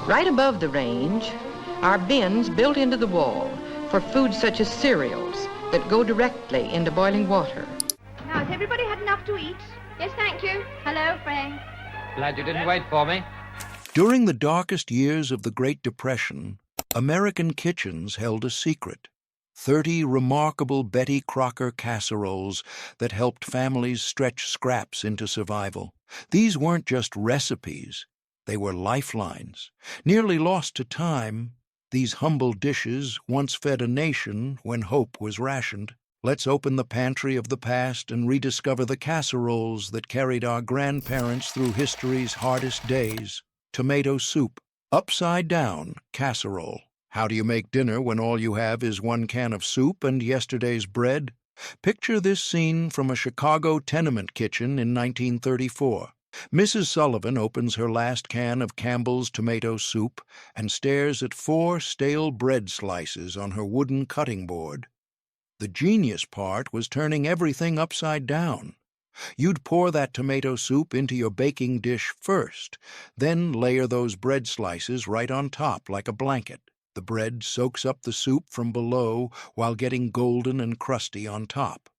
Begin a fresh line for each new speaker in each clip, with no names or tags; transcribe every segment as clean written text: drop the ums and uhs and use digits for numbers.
Right above the range are bins built into the wall for foods such as cereals that go directly into boiling water.
Now, has everybody had enough to eat?
Yes, thank you.
Hello, Frank.
Glad you didn't wait for me.
During the darkest years of the Great Depression, American kitchens held a secret. 30 remarkable Betty Crocker casseroles that helped families stretch scraps into survival. These weren't just recipes, they were lifelines. Nearly lost to time, these humble dishes once fed a nation when hope was rationed. Let's open the pantry of the past and rediscover the casseroles that carried our grandparents through history's hardest days. Tomato soup, upside down casserole. How do you make dinner when all you have is one can of soup and yesterday's bread? Picture this scene from a Chicago tenement kitchen in 1934. Mrs. Sullivan opens her last can of Campbell's tomato soup and stares at 4 stale bread slices on her wooden cutting board. The genius part was turning everything upside down. You'd pour that tomato soup into your baking dish first, then layer those bread slices right on top like a blanket. The bread soaks up the soup from below while getting golden and crusty on top.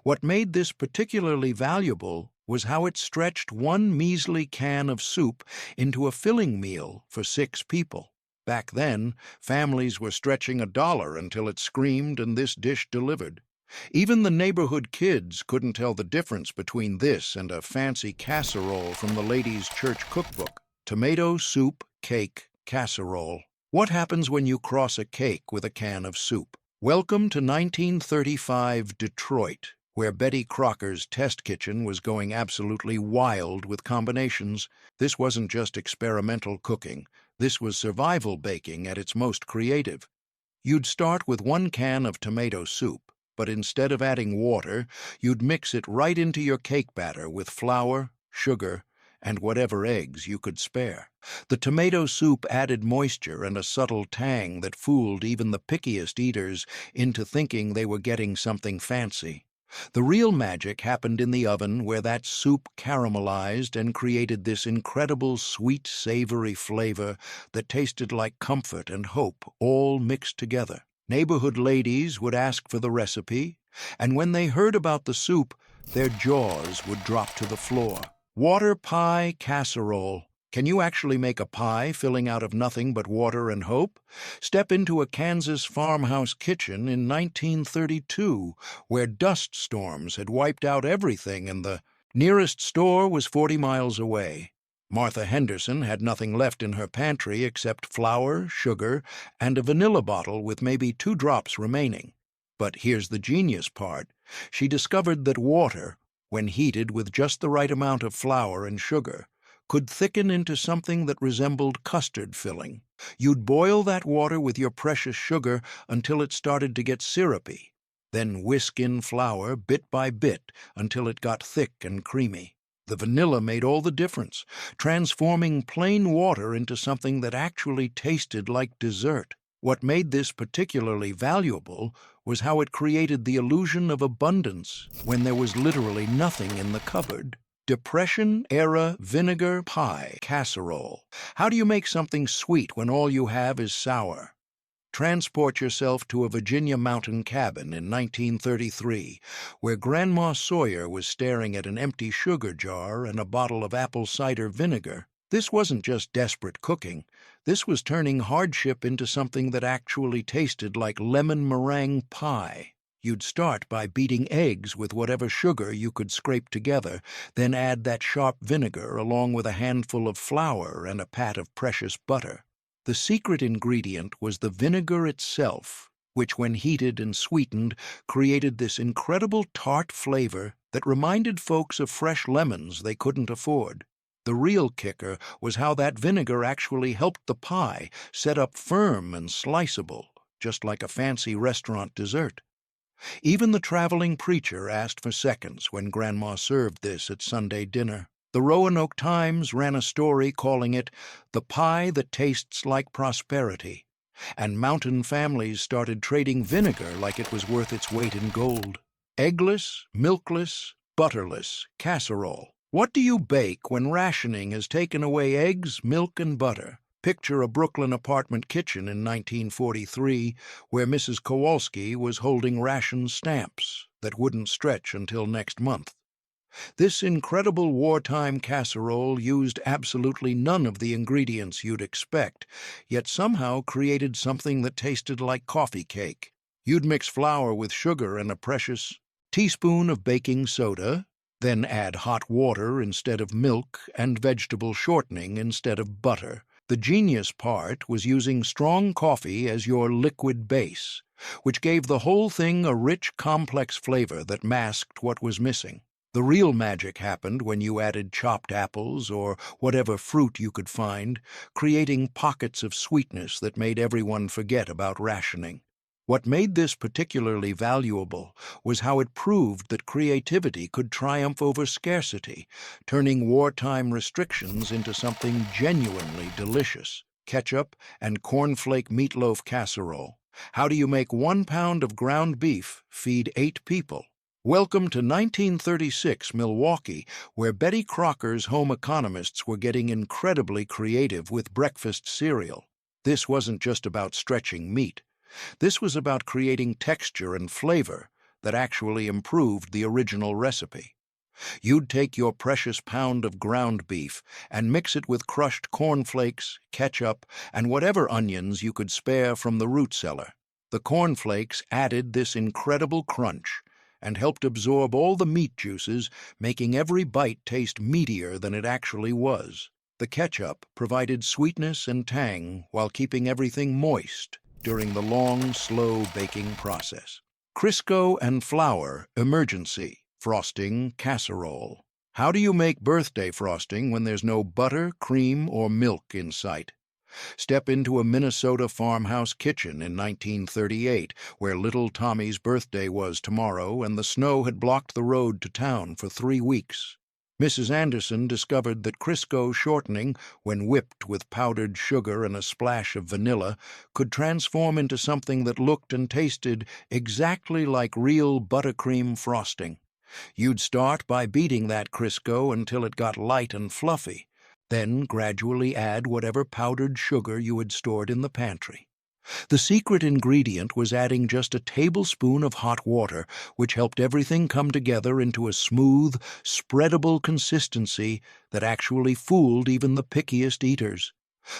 What made this particularly valuable was how it stretched one measly can of soup into a filling meal for 6 people. Back then, families were stretching $1 until it screamed and this dish delivered. Even the neighborhood kids couldn't tell the difference between this and a fancy casserole from the ladies' church cookbook. Tomato soup, cake, casserole. What happens when you cross a cake with a can of soup? Welcome to 1935 Detroit, where Betty Crocker's test kitchen was going absolutely wild with combinations. This wasn't just experimental cooking. This was survival baking at its most creative. You'd start with 1 can of tomato soup, but instead of adding water, you'd mix it right into your cake batter with flour, sugar, and whatever eggs you could spare. The tomato soup added moisture and a subtle tang that fooled even the pickiest eaters into thinking they were getting something fancy. The real magic happened in the oven, where that soup caramelized and created this incredible sweet, savory flavor that tasted like comfort and hope all mixed together. Neighborhood ladies would ask for the recipe, and when they heard about the soup, their jaws would drop to the floor. Water Pie Casserole. Can you actually make a pie filling out of nothing but water and hope? Step into a Kansas farmhouse kitchen in 1932, where dust storms had wiped out everything and the nearest store was 40 miles away. Martha Henderson had nothing left in her pantry except flour, sugar, and a vanilla bottle with maybe 2 drops remaining. But here's the genius part. She discovered that water, when heated with just the right amount of flour and sugar, could thicken into something that resembled custard filling. You'd boil that water with your precious sugar until it started to get syrupy, then whisk in flour bit by bit until it got thick and creamy. The vanilla made all the difference, transforming plain water into something that actually tasted like dessert. What made this particularly valuable was how it created the illusion of abundance when there was literally nothing in the cupboard. Depression-era Vinegar Pie Casserole. How do you make something sweet when all you have is sour? Transport yourself to a Virginia mountain cabin in 1933, where Grandma Sawyer was staring at an empty sugar jar and a bottle of apple cider vinegar. This wasn't just desperate cooking. This was turning hardship into something that actually tasted like lemon meringue pie. You'd start by beating eggs with whatever sugar you could scrape together, then add that sharp vinegar along with a handful of flour and a pat of precious butter. The secret ingredient was the vinegar itself, which when heated and sweetened created this incredible tart flavor that reminded folks of fresh lemons they couldn't afford. The real kicker was how that vinegar actually helped the pie set up firm and sliceable, just like a fancy restaurant dessert. Even the traveling preacher asked for seconds when Grandma served this at Sunday dinner. The Roanoke Times ran a story calling it the pie that tastes like prosperity, and mountain families started trading vinegar like it was worth its weight in gold. Eggless, milkless, butterless casserole. What do you bake when rationing has taken away eggs, milk, and butter? Picture a Brooklyn apartment kitchen in 1943 where Mrs. Kowalski was holding ration stamps that wouldn't stretch until next month. This incredible wartime casserole used absolutely none of the ingredients you'd expect, yet somehow created something that tasted like coffee cake. You'd mix flour with sugar and a precious teaspoon of baking soda, then add hot water instead of milk and vegetable shortening instead of butter. The genius part was using strong coffee as your liquid base, which gave the whole thing a rich, complex flavor that masked what was missing. The real magic happened when you added chopped apples or whatever fruit you could find, creating pockets of sweetness that made everyone forget about rationing. What made this particularly valuable was how it proved that creativity could triumph over scarcity, turning wartime restrictions into something genuinely delicious. Ketchup and Cornflake Meatloaf Casserole. How do you make 1 pound of ground beef feed 8 people? Welcome to 1936 Milwaukee, where Betty Crocker's home economists were getting incredibly creative with breakfast cereal. This wasn't just about stretching meat. This was about creating texture and flavor that actually improved the original recipe. You'd take your precious pound of ground beef and mix it with crushed cornflakes, ketchup, and whatever onions you could spare from the root cellar. The cornflakes added this incredible crunch and helped absorb all the meat juices, making every bite taste meatier than it actually was. The ketchup provided sweetness and tang while keeping everything moist during the long, slow baking process. Crisco and flour emergency frosting casserole. How do you make birthday frosting when there's no butter, cream, or milk in sight? Step into a Minnesota farmhouse kitchen in 1938, where little Tommy's birthday was tomorrow and the snow had blocked the road to town for 3 weeks. Mrs. Anderson discovered that Crisco shortening, when whipped with powdered sugar and a splash of vanilla, could transform into something that looked and tasted exactly like real buttercream frosting. You'd start by beating that Crisco until it got light and fluffy, then gradually add whatever powdered sugar you had stored in the pantry. The secret ingredient was adding just a tablespoon of hot water, which helped everything come together into a smooth, spreadable consistency that actually fooled even the pickiest eaters.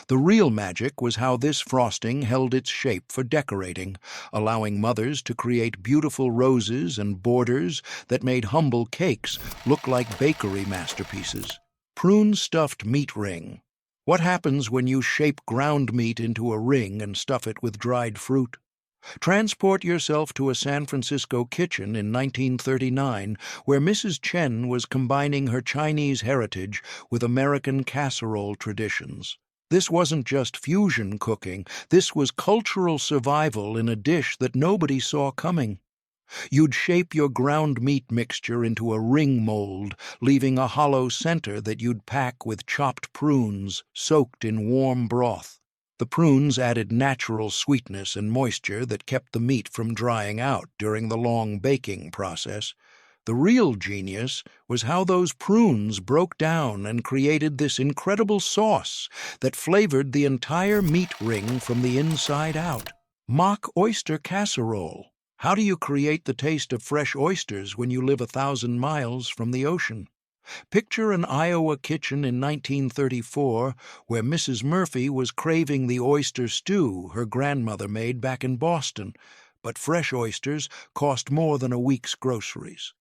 The real magic was how this frosting held its shape for decorating, allowing mothers to create beautiful roses and borders that made humble cakes look like bakery masterpieces. Prune-Stuffed meat ring. What happens when you shape ground meat into a ring and stuff it with dried fruit? Transport yourself to a San Francisco kitchen in 1939 where Mrs. Chen was combining her Chinese heritage with American casserole traditions. This wasn't just fusion cooking, this was cultural survival in a dish that nobody saw coming. You'd shape your ground meat mixture into a ring mold, leaving a hollow center that you'd pack with chopped prunes soaked in warm broth. The prunes added natural sweetness and moisture that kept the meat from drying out during the long baking process. The real genius was how those prunes broke down and created this incredible sauce that flavored the entire meat ring from the inside out. Mock oyster casserole. How do you create the taste of fresh oysters when you live 1,000 miles from the ocean? Picture an Iowa kitchen in 1934 where Mrs. Murphy was craving the oyster stew her grandmother made back in Boston, but fresh oysters cost more than a week's groceries.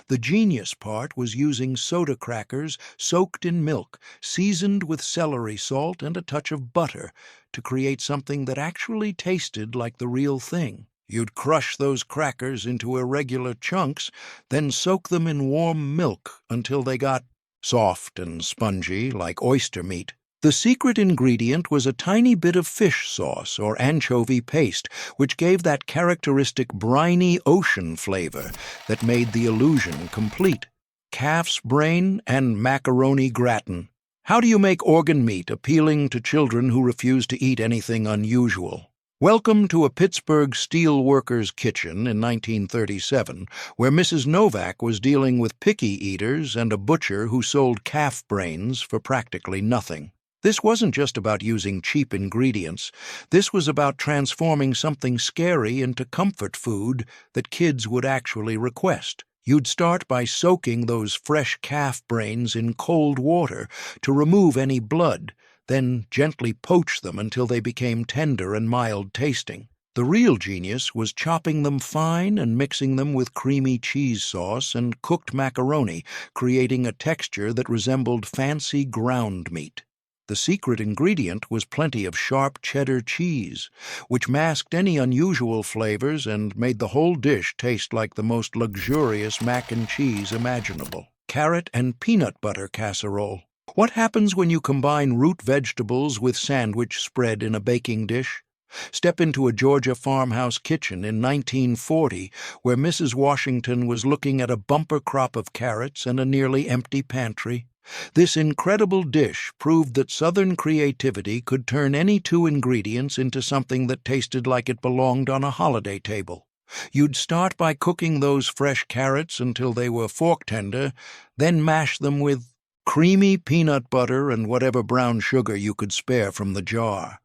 The genius part was using soda crackers soaked in milk, seasoned with celery salt and a touch of butter, to create something that actually tasted like the real thing. You'd crush those crackers into irregular chunks, then soak them in warm milk until they got soft and spongy like oyster meat. The secret ingredient was a tiny bit of fish sauce or anchovy paste, which gave that characteristic briny ocean flavor that made the illusion complete. Calf's brain and macaroni gratin. How do you make organ meat appealing to children who refuse to eat anything unusual? Welcome to a Pittsburgh steel worker's kitchen in 1937, where Mrs. Novak was dealing with picky eaters and a butcher who sold calf brains for practically nothing. This wasn't just about using cheap ingredients. This was about transforming something scary into comfort food that kids would actually request. You'd start by soaking those fresh calf brains in cold water to remove any blood, then gently poach them until they became tender and mild-tasting. The real genius was chopping them fine and mixing them with creamy cheese sauce and cooked macaroni, creating a texture that resembled fancy ground meat. The secret ingredient was plenty of sharp cheddar cheese, which masked any unusual flavors and made the whole dish taste like the most luxurious mac and cheese imaginable. Carrot and peanut butter casserole. What happens when you combine root vegetables with sandwich spread in a baking dish? Step into a Georgia farmhouse kitchen in 1940 where Mrs. Washington was looking at a bumper crop of carrots and a nearly empty pantry. This incredible dish proved that Southern creativity could turn any two ingredients into something that tasted like it belonged on a holiday table. You'd start by cooking those fresh carrots until they were fork tender, then mash them with creamy peanut butter and whatever brown sugar you could spare from the jar.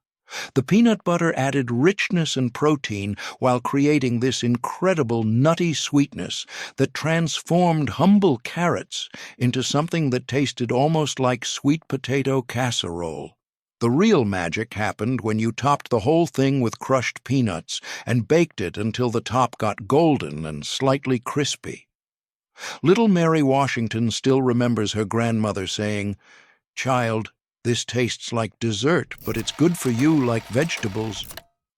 The peanut butter added richness and protein while creating this incredible nutty sweetness that transformed humble carrots into something that tasted almost like sweet potato casserole. The real magic happened when you topped the whole thing with crushed peanuts and baked it until the top got golden and slightly crispy. Little Mary Washington still remembers her grandmother saying, "Child, this tastes like dessert, but it's good for you like vegetables."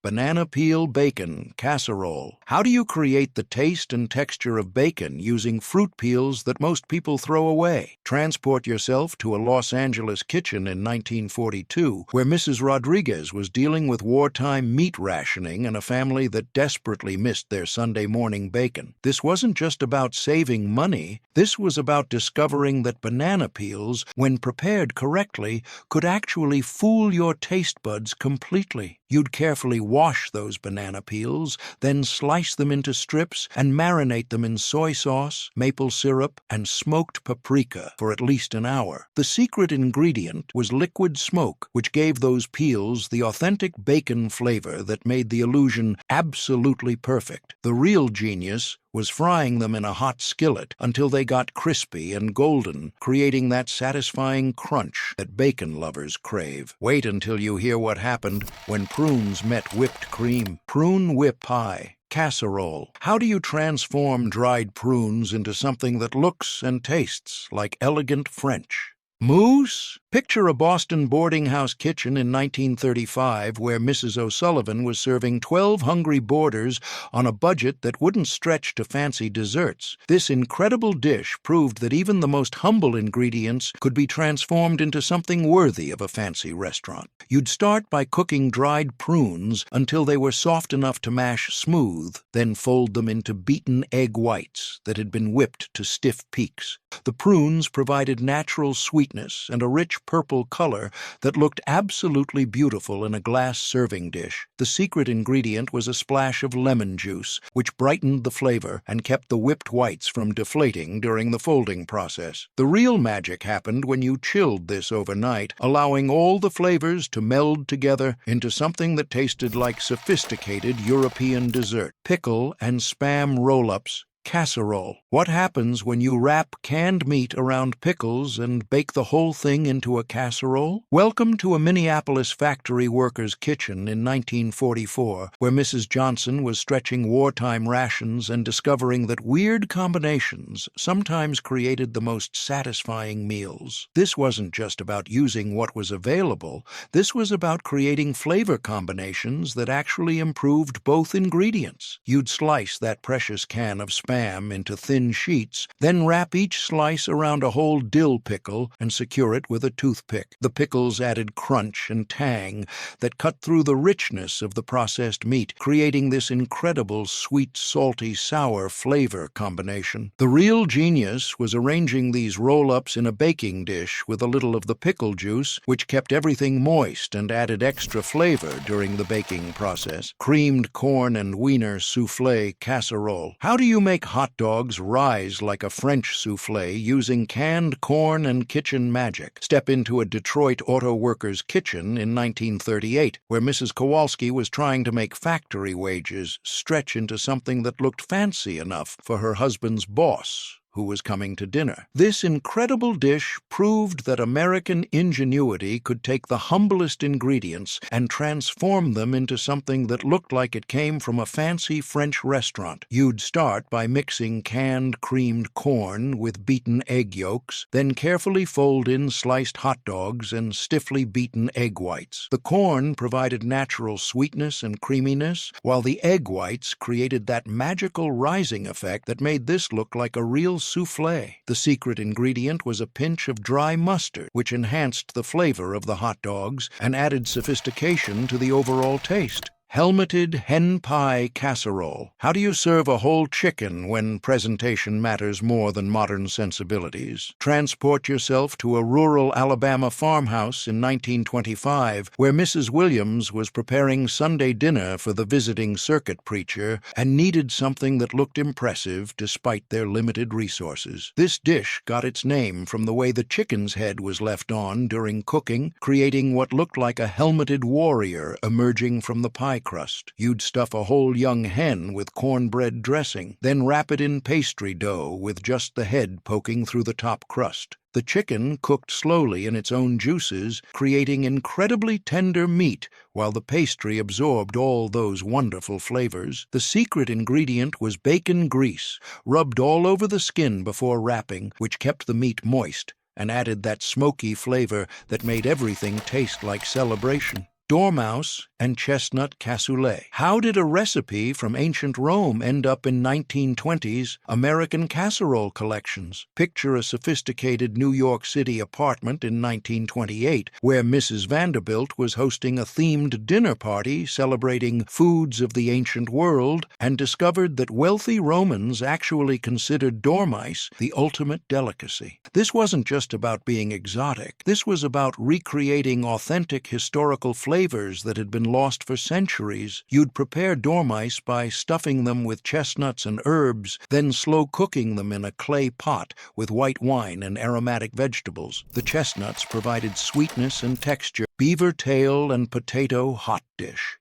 Banana peel bacon casserole. How do you create the taste and texture of bacon using fruit peels that most people throw away? Transport yourself to a Los Angeles kitchen in 1942, where Mrs. Rodriguez was dealing with wartime meat rationing and a family that desperately missed their Sunday morning bacon. This wasn't just about saving money. This was about discovering that banana peels, when prepared correctly, could actually fool your taste buds completely. You'd carefully wash those banana peels, then slice them into strips and marinate them in soy sauce, maple syrup, and smoked paprika for at least an hour. The secret ingredient was liquid smoke, which gave those peels the authentic bacon flavor that made the illusion absolutely perfect. The real genius was frying them in a hot skillet until they got crispy and golden, creating that satisfying crunch that bacon lovers crave. Wait until you hear what happened when prunes met whipped cream. Prune whip pie casserole. How do you transform dried prunes into something that looks and tastes like elegant French? Mousse? Picture a Boston boarding house kitchen in 1935 where Mrs. O'Sullivan was serving 12 hungry boarders on a budget that wouldn't stretch to fancy desserts. This incredible dish proved that even the most humble ingredients could be transformed into something worthy of a fancy restaurant. You'd start by cooking dried prunes until they were soft enough to mash smooth, then fold them into beaten egg whites that had been whipped to stiff peaks. The prunes provided natural sweetness and a rich purple color that looked absolutely beautiful in a glass serving dish. The secret ingredient was a splash of lemon juice, which brightened the flavor and kept the whipped whites from deflating during the folding process. The real magic happened when you chilled this overnight, allowing all the flavors to meld together into something that tasted like sophisticated European dessert. Pickle and Spam roll-ups casserole. What happens when you wrap canned meat around pickles and bake the whole thing into a casserole? Welcome to a Minneapolis factory worker's kitchen in 1944, where Mrs. Johnson was stretching wartime rations and discovering that weird combinations sometimes created the most satisfying meals. This wasn't just about using what was available. This was about creating flavor combinations that actually improved both ingredients. You'd slice that precious can of Spam into thin sheets, then wrap each slice around a whole dill pickle and secure it with a toothpick. The pickles added crunch and tang that cut through the richness of the processed meat, creating this incredible sweet, salty, sour flavor combination. The real genius was arranging these roll-ups in a baking dish with a little of the pickle juice, which kept everything moist and added extra flavor during the baking process. Creamed corn and Wiener Soufflé casserole. How do you make make hot dogs rise like a French soufflé using canned corn and kitchen magic. Step into a Detroit auto worker's kitchen in 1938, where Mrs. Kowalski was trying to make factory wages stretch into something that looked fancy enough for her husband's boss, who was coming to dinner. This incredible dish proved that American ingenuity could take the humblest ingredients and transform them into something that looked like it came from a fancy French restaurant. You'd start by mixing canned creamed corn with beaten egg yolks, then carefully fold in sliced hot dogs and stiffly beaten egg whites. The corn provided natural sweetness and creaminess, while the egg whites created that magical rising effect that made this look like a real soufflé. The secret ingredient was a pinch of dry mustard, which enhanced the flavor of the hot dogs and added sophistication to the overall taste. Helmeted hen pie casserole. How do you serve a whole chicken when presentation matters more than modern sensibilities? Transport yourself to a rural Alabama farmhouse in 1925, where Mrs. Williams was preparing Sunday dinner for the visiting circuit preacher and needed something that looked impressive despite their limited resources. This dish got its name from the way the chicken's head was left on during cooking, creating what looked like a helmeted warrior emerging from the pie crust. You'd stuff a whole young hen with cornbread dressing, then wrap it in pastry dough with just the head poking through the top crust. The chicken cooked slowly in its own juices, creating incredibly tender meat, while the pastry absorbed all those wonderful flavors. The secret ingredient was bacon grease, rubbed all over the skin before wrapping, which kept the meat moist and added that smoky flavor that made everything taste like celebration. Doormouse and chestnut cassoulet. How did a recipe from ancient Rome end up in 1920s American casserole collections? Picture a sophisticated New York City apartment in 1928 where Mrs. Vanderbilt was hosting a themed dinner party celebrating foods of the ancient world and discovered that wealthy Romans actually considered dormice the ultimate delicacy. This wasn't just about being exotic. This was about recreating authentic historical flavors that had been lost for centuries. You'd prepare dormice by stuffing them with chestnuts and herbs, then slow cooking them in a clay pot with white wine and aromatic vegetables. The chestnuts provided sweetness and texture. Beaver tail and potato hot dish.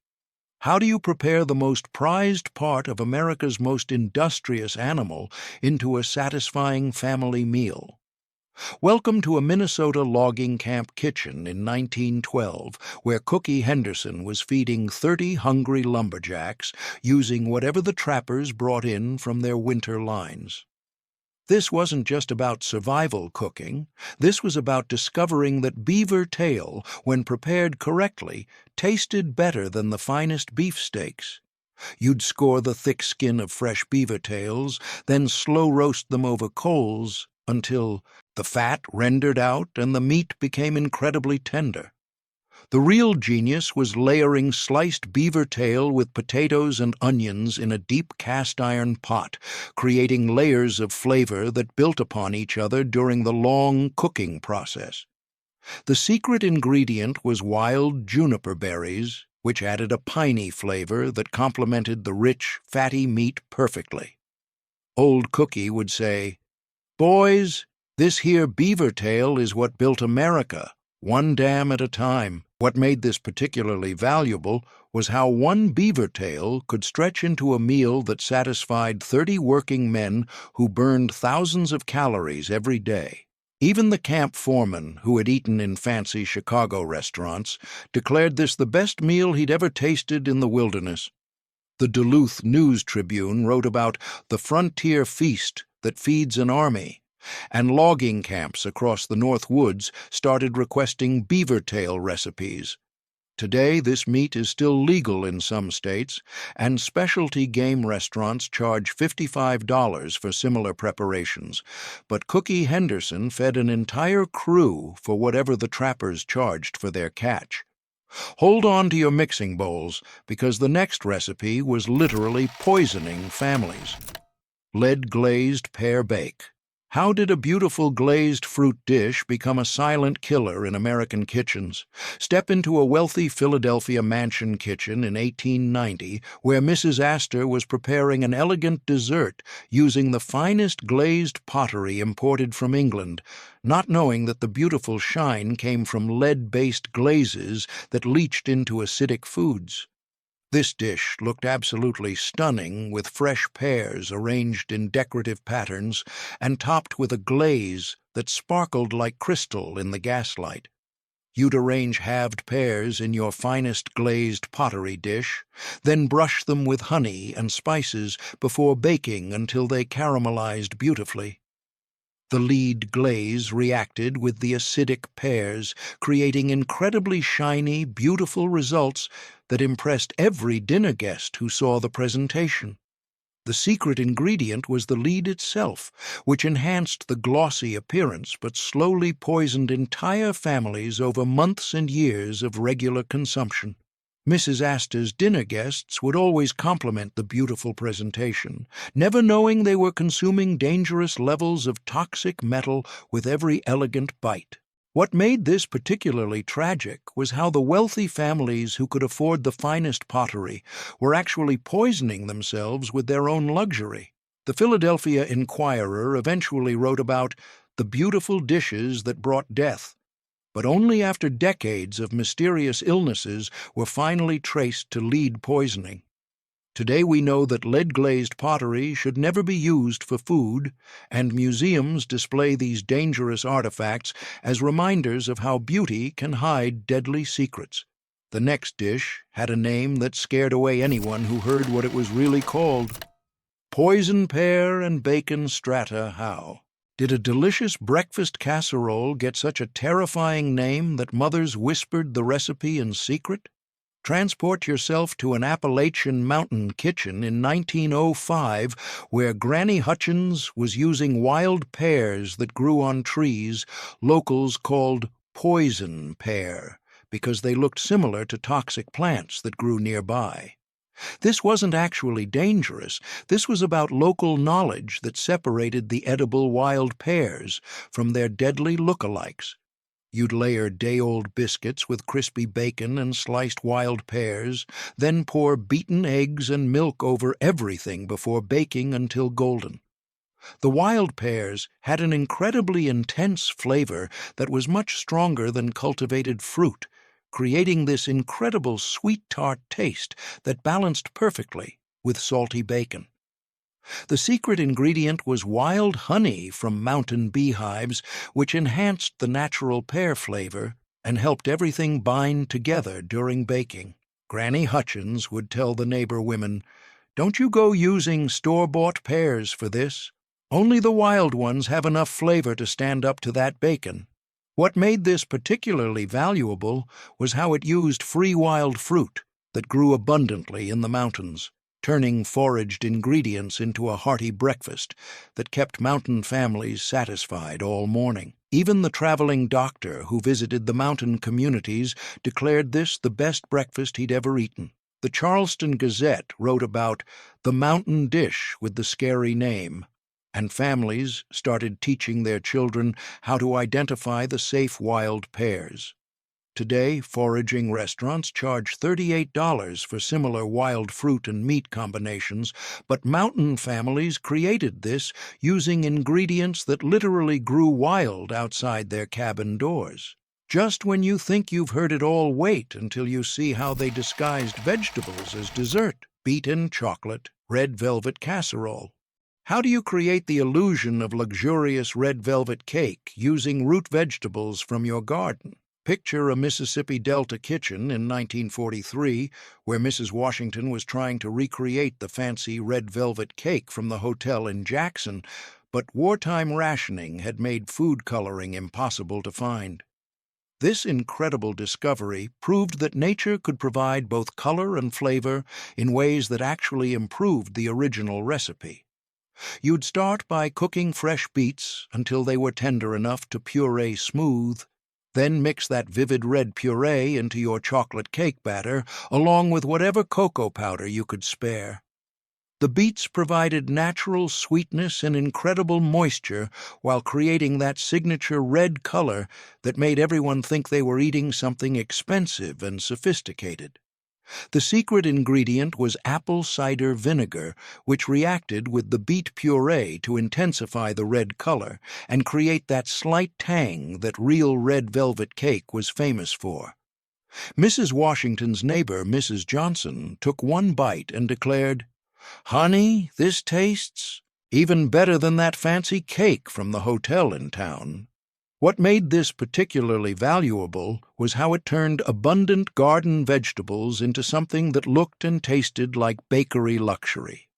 How do you prepare the most prized part of America's most industrious animal into a satisfying family meal? Welcome to a Minnesota logging camp kitchen in 1912, where Cookie Henderson was feeding 30 hungry lumberjacks using whatever the trappers brought in from their winter lines. This wasn't just about survival cooking. This was about discovering that beaver tail, when prepared correctly, tasted better than the finest beefsteaks. You'd score the thick skin of fresh beaver tails, then slow roast them over coals until the fat rendered out and the meat became incredibly tender. The real genius was layering sliced beaver tail with potatoes and onions in a deep cast-iron pot, creating layers of flavor that built upon each other during the long cooking process. The secret ingredient was wild juniper berries, which added a piney flavor that complemented the rich, fatty meat perfectly. Old Cookie would say, "Boys, this here beaver tail is what built America, one dam at a time." What made this particularly valuable was how one beaver tail could stretch into a meal that satisfied 30 working men who burned thousands of calories every day. Even the camp foreman, who had eaten in fancy Chicago restaurants, declared this the best meal he'd ever tasted in the wilderness. The Duluth News-Tribune wrote about the frontier feast that feeds an army, and logging camps across the North Woods started requesting beaver tail recipes. Today, this meat is still legal in some states, and specialty game restaurants charge $55 for similar preparations, but Cookie Henderson fed an entire crew for whatever the trappers charged for their catch. Hold on to your mixing bowls, because the next recipe was literally poisoning families. Lead-glazed pear bake. How did a beautiful glazed fruit dish become a silent killer in American kitchens? Step into a wealthy Philadelphia mansion kitchen in 1890, where Mrs. Astor was preparing an elegant dessert using the finest glazed pottery imported from England, not knowing that the beautiful shine came from lead-based glazes that leached into acidic foods. This dish looked absolutely stunning, with fresh pears arranged in decorative patterns and topped with a glaze that sparkled like crystal in the gaslight. You'd arrange halved pears in your finest glazed pottery dish, then brush them with honey and spices before baking until they caramelized beautifully. The lead glaze reacted with the acidic pears, creating incredibly shiny, beautiful results that impressed every dinner guest who saw the presentation. The secret ingredient was the lead itself, which enhanced the glossy appearance but slowly poisoned entire families over months and years of regular consumption. Mrs. Astor's dinner guests would always compliment the beautiful presentation, never knowing they were consuming dangerous levels of toxic metal with every elegant bite. What made this particularly tragic was how the wealthy families who could afford the finest pottery were actually poisoning themselves with their own luxury. The Philadelphia Inquirer eventually wrote about the beautiful dishes that brought death, but only after decades of mysterious illnesses were finally traced to lead poisoning. Today we know that lead-glazed pottery should never be used for food, and museums display these dangerous artifacts as reminders of how beauty can hide deadly secrets. The next dish had a name that scared away anyone who heard what it was really called. Poison pear and bacon strata how? Did a delicious breakfast casserole get such a terrifying name that mothers whispered the recipe in secret? Transport yourself to an Appalachian mountain kitchen in 1905 where Granny Hutchins was using wild pears that grew on trees locals called poison pear because they looked similar to toxic plants that grew nearby. This wasn't actually dangerous. This was about local knowledge that separated the edible wild pears from their deadly lookalikes. You'd layer day-old biscuits with crispy bacon and sliced wild pears, then pour beaten eggs and milk over everything before baking until golden. The wild pears had an incredibly intense flavor that was much stronger than cultivated fruit, creating this incredible sweet tart taste that balanced perfectly with salty bacon. The secret ingredient was wild honey from mountain beehives, which enhanced the natural pear flavor and helped everything bind together during baking. Granny Hutchins would tell the neighbor women, "Don't you go using store-bought pears for this. Only the wild ones have enough flavor to stand up to that bacon." What made this particularly valuable was how it used free wild fruit that grew abundantly in the mountains, turning foraged ingredients into a hearty breakfast that kept mountain families satisfied all morning. Even the traveling doctor who visited the mountain communities declared this the best breakfast he'd ever eaten. The Charleston Gazette wrote about the mountain dish with the scary name, and families started teaching their children how to identify the safe wild pears. Today, foraging restaurants charge $38 for similar wild fruit and meat combinations, but mountain families created this using ingredients that literally grew wild outside their cabin doors. Just when you think you've heard it all, wait until you see how they disguised vegetables as dessert. Beaten chocolate, red velvet casserole. How do you create the illusion of luxurious red velvet cake using root vegetables from your garden? Picture a Mississippi Delta kitchen in 1943 where Mrs. Washington was trying to recreate the fancy red velvet cake from the hotel in Jackson, but wartime rationing had made food coloring impossible to find. This incredible discovery proved that nature could provide both color and flavor in ways that actually improved the original recipe. You'd start by cooking fresh beets until they were tender enough to puree smooth. Then mix that vivid red puree into your chocolate cake batter, along with whatever cocoa powder you could spare. The beets provided natural sweetness and incredible moisture while creating that signature red color that made everyone think they were eating something expensive and sophisticated. The secret ingredient was apple cider vinegar, which reacted with the beet puree to intensify the red color and create that slight tang that real red velvet cake was famous for. Mrs. Washington's neighbor, Mrs. Johnson, took one bite and declared, "Honey, this tastes even better than that fancy cake from the hotel in town." What made this particularly valuable was how it turned abundant garden vegetables into something that looked and tasted like bakery luxury.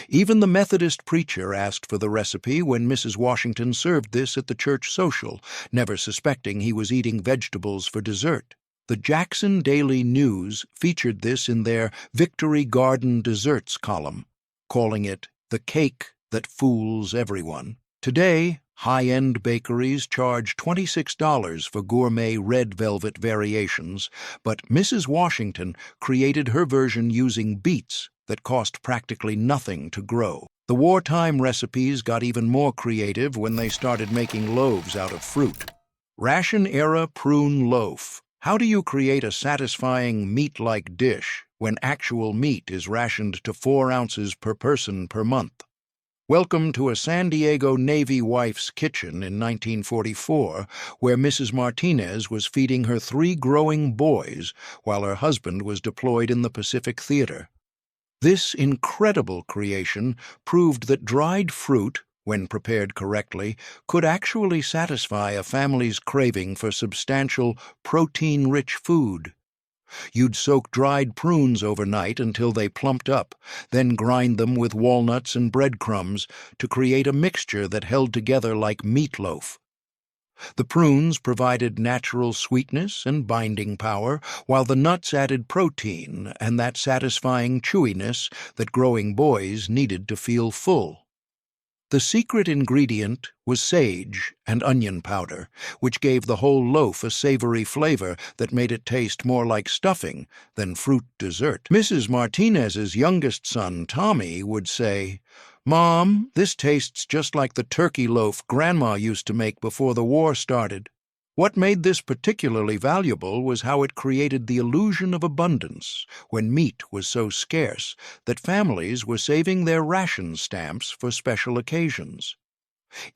Even the Methodist preacher asked for the recipe when Mrs. Washington served this at the church social, never suspecting he was eating vegetables for dessert. The Jackson Daily News featured this in their Victory Garden Desserts column, calling it the cake that fools everyone. Today, high-end bakeries charge $26 for gourmet red velvet variations, but Mrs. Washington created her version using beets that cost practically nothing to grow. The wartime recipes got even more creative when they started making loaves out of fruit. Ration-era prune loaf. How do you create a satisfying meat-like dish when actual meat is rationed to 4 ounces per person per month? Welcome to a San Diego Navy wife's kitchen in 1944, where Mrs. Martinez was feeding her 3 growing boys while her husband was deployed in the Pacific Theater. This incredible creation proved that dried fruit, when prepared correctly, could actually satisfy a family's craving for substantial, protein-rich food. You'd soak dried prunes overnight until they plumped up, then grind them with walnuts and breadcrumbs to create a mixture that held together like meatloaf. The prunes provided natural sweetness and binding power, while the nuts added protein and that satisfying chewiness that growing boys needed to feel full. The secret ingredient was sage and onion powder, which gave the whole loaf a savory flavor that made it taste more like stuffing than fruit dessert. Mrs. Martinez's youngest son, Tommy, would say, "Mom, this tastes just like the turkey loaf Grandma used to make before the war started." What made this particularly valuable was how it created the illusion of abundance when meat was so scarce that families were saving their ration stamps for special occasions.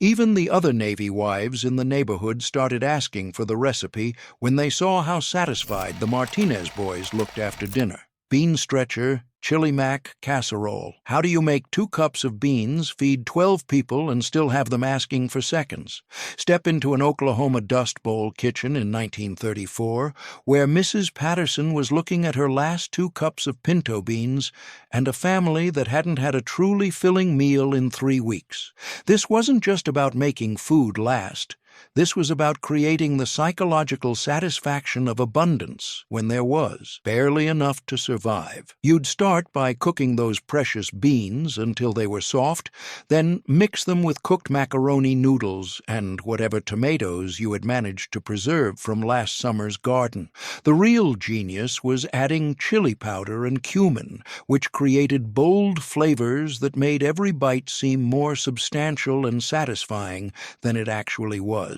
Even the other Navy wives in the neighborhood started asking for the recipe when they saw how satisfied the Martinez boys looked after dinner. Bean stretcher, chili mac casserole. How do you make 2 cups of beans, feed 12 people, and still have them asking for seconds? Step into an Oklahoma Dust Bowl kitchen in 1934, where Mrs. Patterson was looking at her last 2 cups of pinto beans and a family that hadn't had a truly filling meal in 3 weeks. This wasn't just about making food last. This was about creating the psychological satisfaction of abundance when there was barely enough to survive. You'd start by cooking those precious beans until they were soft, then mix them with cooked macaroni noodles and whatever tomatoes you had managed to preserve from last summer's garden. The real genius was adding chili powder and cumin, which created bold flavors that made every bite seem more substantial and satisfying than it actually was.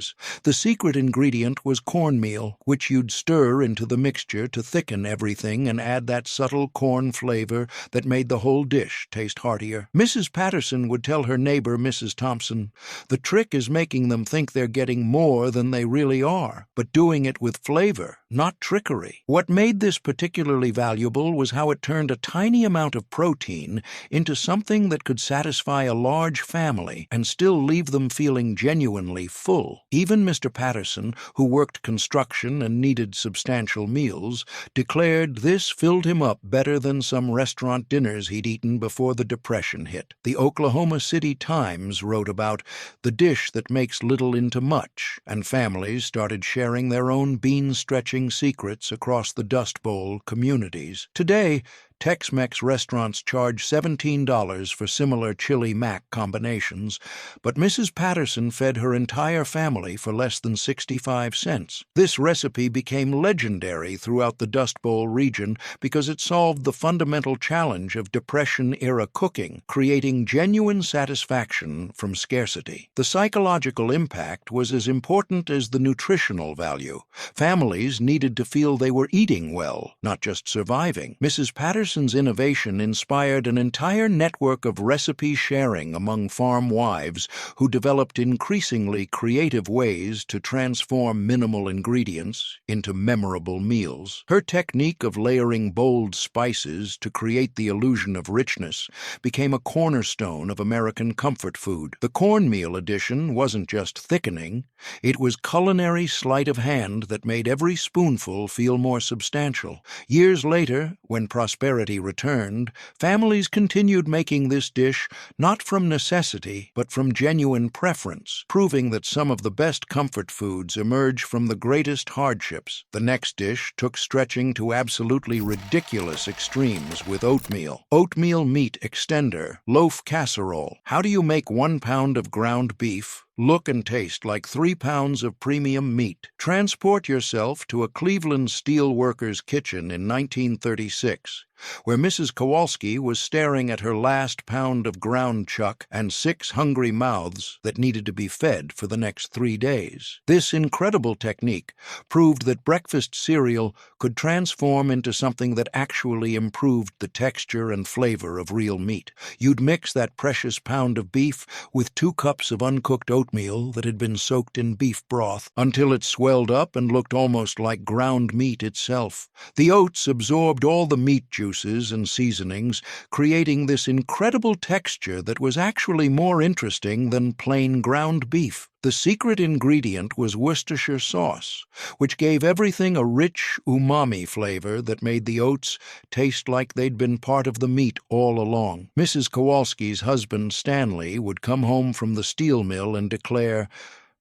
The secret ingredient was cornmeal, which you'd stir into the mixture to thicken everything and add that subtle corn flavor that made the whole dish taste heartier. Mrs. Patterson would tell her neighbor, Mrs. Thompson, "The trick is making them think they're getting more than they really are, but doing it with flavor, not trickery." What made this particularly valuable was how it turned a tiny amount of protein into something that could satisfy a large family and still leave them feeling genuinely full. Even Mr. Patterson, who worked construction and needed substantial meals, declared this filled him up better than some restaurant dinners he'd eaten before the Depression hit. The Oklahoma City Times wrote about the dish that makes little into much, and families started sharing their own bean-stretching secrets across the Dust Bowl communities. Today, Tex-Mex restaurants charge $17 for similar chili mac combinations, but Mrs. Patterson fed her entire family for less than 65 cents. This recipe became legendary throughout the Dust Bowl region because it solved the fundamental challenge of Depression-era cooking, creating genuine satisfaction from scarcity. The psychological impact was as important as the nutritional value. Families needed to feel they were eating well, not just surviving. Mrs. Patterson's innovation inspired an entire network of recipe sharing among farm wives who developed increasingly creative ways to transform minimal ingredients into memorable meals. Her technique of layering bold spices to create the illusion of richness became a cornerstone of American comfort food. The cornmeal addition wasn't just thickening, it was culinary sleight of hand that made every spoonful feel more substantial. Years later, when prosperity returned, families continued making this dish not from necessity, but from genuine preference, proving that some of the best comfort foods emerge from the greatest hardships. The next dish took stretching to absolutely ridiculous extremes with oatmeal. Oatmeal meat extender, loaf casserole. How do you make 1 pound of ground beef look and taste like 3 pounds of premium meat? Transport yourself to a Cleveland steel worker's kitchen in 1936, where Mrs. Kowalski was staring at her last pound of ground chuck and 6 hungry mouths that needed to be fed for the next 3 days. This incredible technique proved that breakfast cereal could transform into something that actually improved the texture and flavor of real meat. You'd mix that precious pound of beef with 2 cups of uncooked oatmeal that had been soaked in beef broth until it swelled up and looked almost like ground meat itself. The oats absorbed all the meat juices and seasonings, creating this incredible texture that was actually more interesting than plain ground beef. The secret ingredient was Worcestershire sauce, which gave everything a rich umami flavor that made the oats taste like they'd been part of the meat all along. Mrs. Kowalski's husband, Stanley, would come home from the steel mill and declare,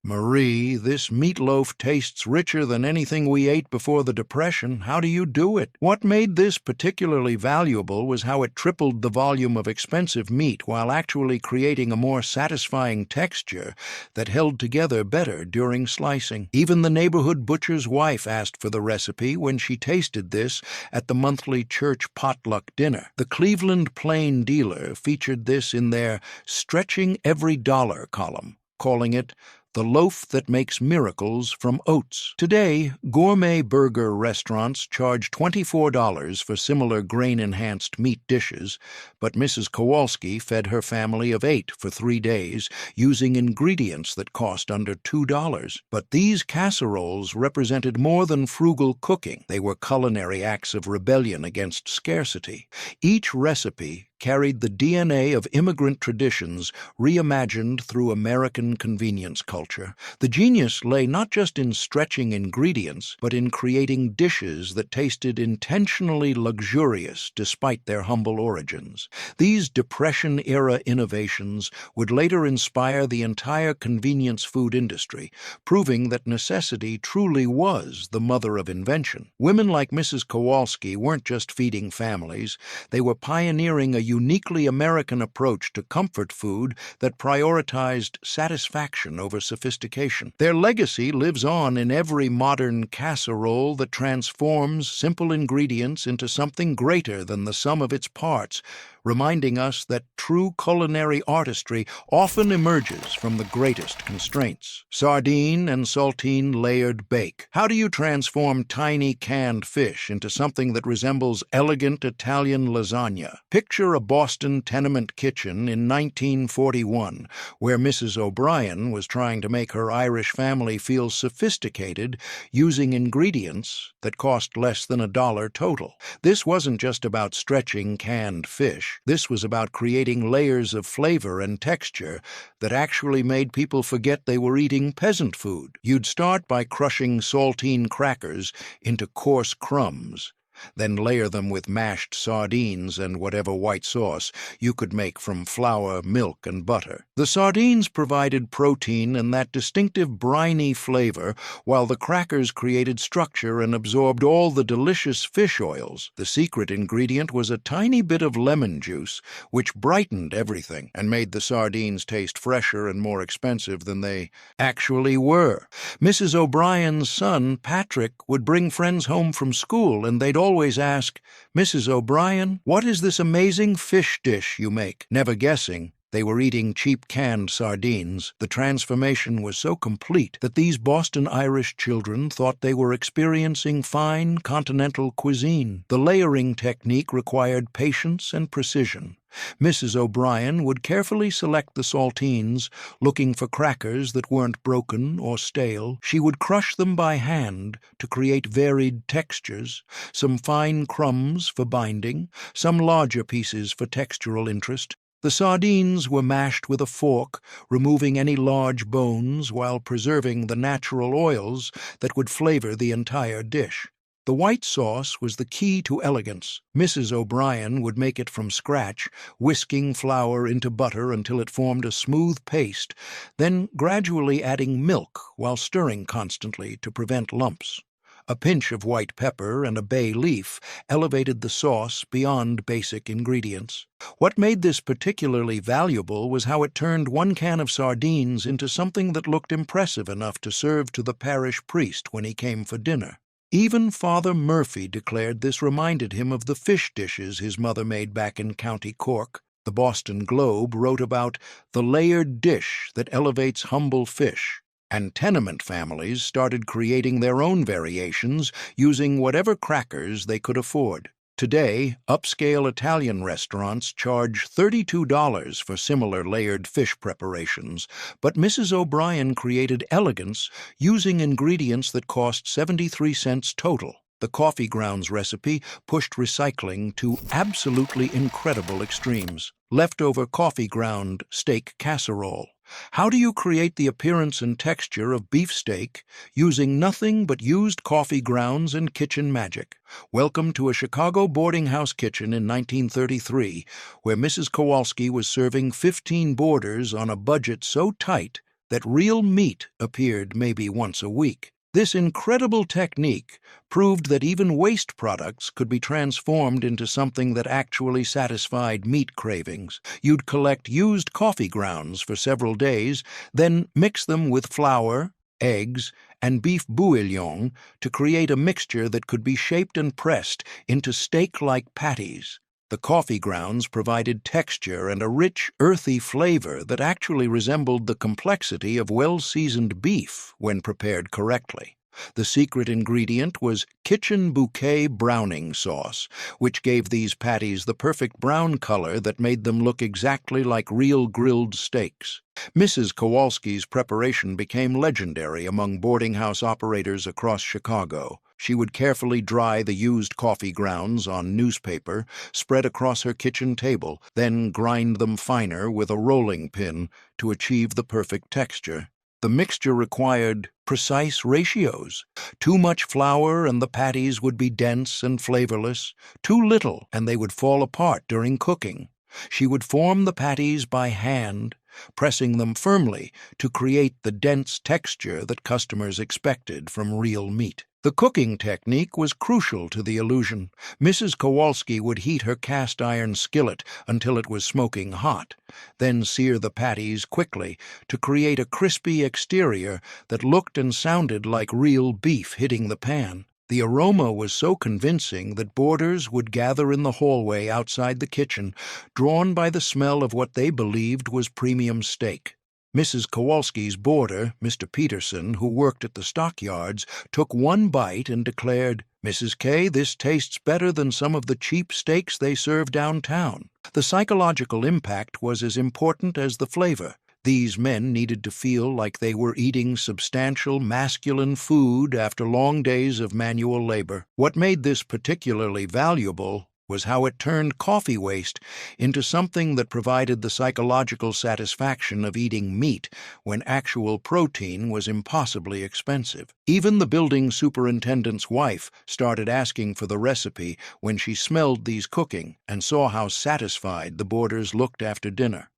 "Marie, this meatloaf tastes richer than anything we ate before the Depression. How do you do it?" What made this particularly valuable was how it tripled the volume of expensive meat while actually creating a more satisfying texture that held together better during slicing. Even the neighborhood butcher's wife asked for the recipe when she tasted this at the monthly church potluck dinner. The Cleveland Plain Dealer featured this in their Stretching Every Dollar column, calling it the loaf that makes miracles from oats. Today, gourmet burger restaurants charge $24 for similar grain-enhanced meat dishes, but Mrs. Kowalski fed her family of 8 for 3 days using ingredients that cost under $2. But these casseroles represented more than frugal cooking. They were culinary acts of rebellion against scarcity. Each recipe carried the DNA of immigrant traditions reimagined through American convenience culture. The genius lay not just in stretching ingredients, but in creating dishes that tasted intentionally luxurious despite their humble origins. These Depression-era innovations would later inspire the entire convenience food industry, proving that necessity truly was the mother of invention. Women like Mrs. Kowalski weren't just feeding families, they were pioneering a uniquely American approach to comfort food that prioritized satisfaction over sophistication. Their legacy lives on in every modern casserole that transforms simple ingredients into something greater than the sum of its parts, reminding us that true culinary artistry often emerges from the greatest constraints. Sardine and saltine layered bake. How do you transform tiny canned fish into something that resembles elegant Italian lasagna? Picture a Boston tenement kitchen in 1941, where Mrs. O'Brien was trying to make her Irish family feel sophisticated using ingredients that cost less than $1 total. This wasn't just about stretching canned fish. This was about creating layers of flavor and texture that actually made people forget they were eating peasant food. You'd start by crushing saltine crackers into coarse crumbs. then layer them with mashed sardines and whatever white sauce you could make from flour, milk, and butter. The sardines provided protein and that distinctive briny flavor, while the crackers created structure and absorbed all the delicious fish oils. The secret ingredient was a tiny bit of lemon juice, which brightened everything and made the sardines taste fresher and more expensive than they actually were. Mrs. O'Brien's son, Patrick, would bring friends home from school, and they'd always ask, "Mrs. O'Brien, what is this amazing fish dish you make?" Never guessing they were eating cheap canned sardines. The transformation was so complete that these Boston Irish children thought they were experiencing fine continental cuisine. The layering technique required patience and precision. Mrs. O'Brien would carefully select the saltines, looking for crackers that weren't broken or stale. She would crush them by hand to create varied textures, some fine crumbs for binding, some larger pieces for textural interest. The sardines were mashed with a fork, removing any large bones while preserving the natural oils that would flavor the entire dish. The white sauce was the key to elegance. Mrs. O'Brien would make it from scratch, whisking flour into butter until it formed a smooth paste, then gradually adding milk while stirring constantly to prevent lumps. A pinch of white pepper and a bay leaf elevated the sauce beyond basic ingredients. What made this particularly valuable was how it turned one can of sardines into something that looked impressive enough to serve to the parish priest when he came for dinner. Even Father Murphy declared this reminded him of the fish dishes his mother made back in County Cork. The Boston Globe wrote about the layered dish that elevates humble fish, and tenement families started creating their own variations using whatever crackers they could afford. Today, upscale Italian restaurants charge $32 for similar layered fish preparations, but Mrs. O'Brien created elegance using ingredients that cost 73 cents total. The coffee grounds recipe pushed recycling to absolutely incredible extremes. Leftover coffee ground steak casserole. How do you create the appearance and texture of beefsteak using nothing but used coffee grounds and kitchen magic? Welcome to a Chicago boarding house kitchen in 1933, where Mrs. Kowalski was serving 15 boarders on a budget so tight that real meat appeared maybe once a week. This incredible technique proved that even waste products could be transformed into something that actually satisfied meat cravings. You'd collect used coffee grounds for several days, then mix them with flour, eggs, and beef bouillon to create a mixture that could be shaped and pressed into steak-like patties. The coffee grounds provided texture and a rich, earthy flavor that actually resembled the complexity of well-seasoned beef when prepared correctly. The secret ingredient was kitchen bouquet browning sauce, which gave these patties the perfect brown color that made them look exactly like real grilled steaks. Mrs. Kowalski's preparation became legendary among boarding house operators across Chicago. She would carefully dry the used coffee grounds on newspaper, spread across her kitchen table, then grind them finer with a rolling pin to achieve the perfect texture. The mixture required precise ratios. Too much flour and the patties would be dense and flavorless. Too little and they would fall apart during cooking. She would form the patties by hand, pressing them firmly to create the dense texture that customers expected from real meat. The cooking technique was crucial to the illusion. Mrs. Kowalski would heat her cast-iron skillet until it was smoking hot, then sear the patties quickly to create a crispy exterior that looked and sounded like real beef hitting the pan. The aroma was so convincing that boarders would gather in the hallway outside the kitchen, drawn by the smell of what they believed was premium steak. Mrs. Kowalski's boarder, Mr. Peterson, who worked at the stockyards, took one bite and declared, "Mrs. K, this tastes better than some of the cheap steaks they serve downtown." The psychological impact was as important as the flavor. These men needed to feel like they were eating substantial masculine food after long days of manual labor. What made this particularly valuable was how it turned coffee waste into something that provided the psychological satisfaction of eating meat when actual protein was impossibly expensive. Even the building superintendent's wife started asking for the recipe when she smelled these cooking and saw how satisfied the boarders looked after dinner.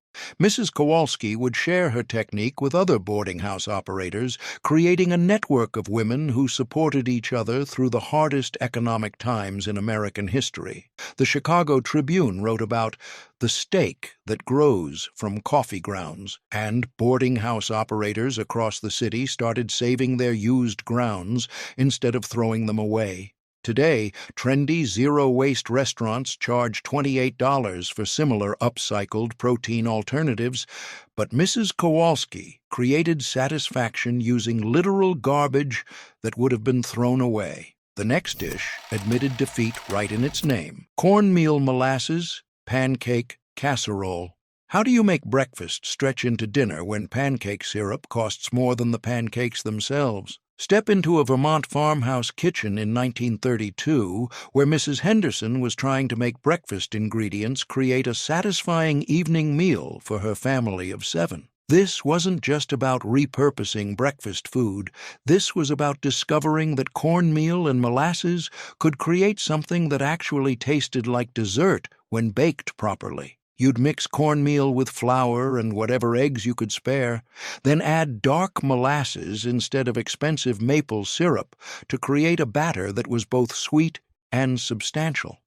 Mrs. Kowalski would share her technique with other boarding house operators, creating a network of women who supported each other through the hardest economic times in American history. The Chicago Tribune wrote about the steak that grows from coffee grounds, and boarding house operators across the city started saving their used grounds instead of throwing them away. Today, trendy zero-waste restaurants charge $28 for similar upcycled protein alternatives, but Mrs. Kowalski created satisfaction using literal garbage that would have been thrown away. The next dish admitted defeat right in its name: cornmeal molasses pancake casserole. How do you make breakfast stretch into dinner when pancake syrup costs more than the pancakes themselves? Step into a Vermont farmhouse kitchen in 1932, where Mrs. Henderson was trying to make breakfast ingredients create a satisfying evening meal for her family of 7. This wasn't just about repurposing breakfast food. This was about discovering that cornmeal and molasses could create something that actually tasted like dessert when baked properly. You'd mix cornmeal with flour and whatever eggs you could spare, then add dark molasses instead of expensive maple syrup to create a batter that was both sweet and substantial.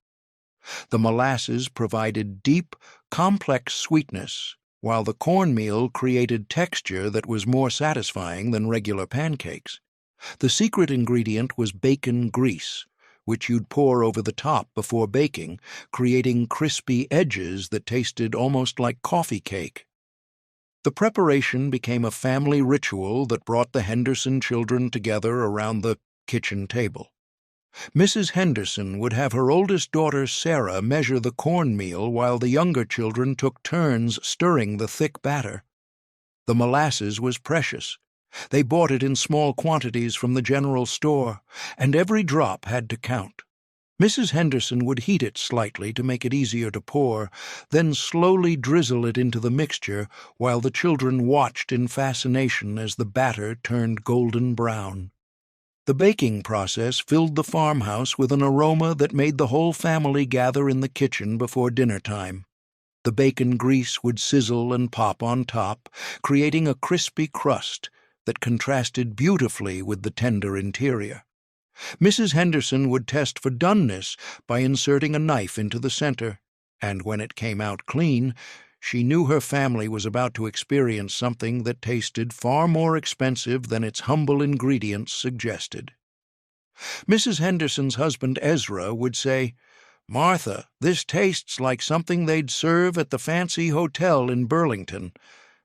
The molasses provided deep, complex sweetness, while the cornmeal created texture that was more satisfying than regular pancakes. The secret ingredient was bacon grease, which you'd pour over the top before baking, creating crispy edges that tasted almost like coffee cake. The preparation became a family ritual that brought the Henderson children together around the kitchen table. Mrs. Henderson would have her oldest daughter Sarah measure the cornmeal while the younger children took turns stirring the thick batter. The molasses was precious. They bought it in small quantities from the general store, and every drop had to count. Mrs. Henderson would heat it slightly to make it easier to pour, then slowly drizzle it into the mixture while the children watched in fascination as the batter turned golden brown. The baking process filled the farmhouse with an aroma that made the whole family gather in the kitchen before dinner time. The bacon grease would sizzle and pop on top, creating a crispy crust that contrasted beautifully with the tender interior. Mrs. Henderson would test for doneness by inserting a knife into the center, and when it came out clean, she knew her family was about to experience something that tasted far more expensive than its humble ingredients suggested. Mrs. Henderson's husband Ezra would say, "Martha, this tastes like something they'd serve at the fancy hotel in Burlington,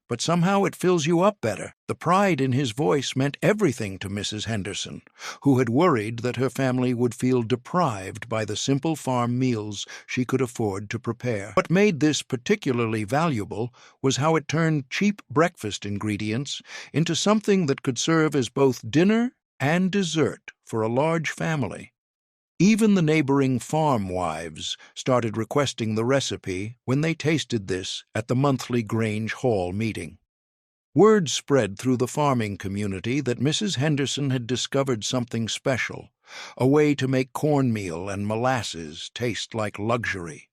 but somehow it fills you up better." The pride in his voice meant everything to Mrs. Henderson, who had worried that her family would feel deprived by the simple farm meals she could afford to prepare. What made this particularly valuable was how it turned cheap breakfast ingredients into something that could serve as both dinner and dessert for a large family. Even the neighboring farm wives started requesting the recipe when they tasted this at the monthly Grange Hall meeting. Word spread through the farming community that Mrs. Henderson had discovered something special, a way to make cornmeal and molasses taste like luxury.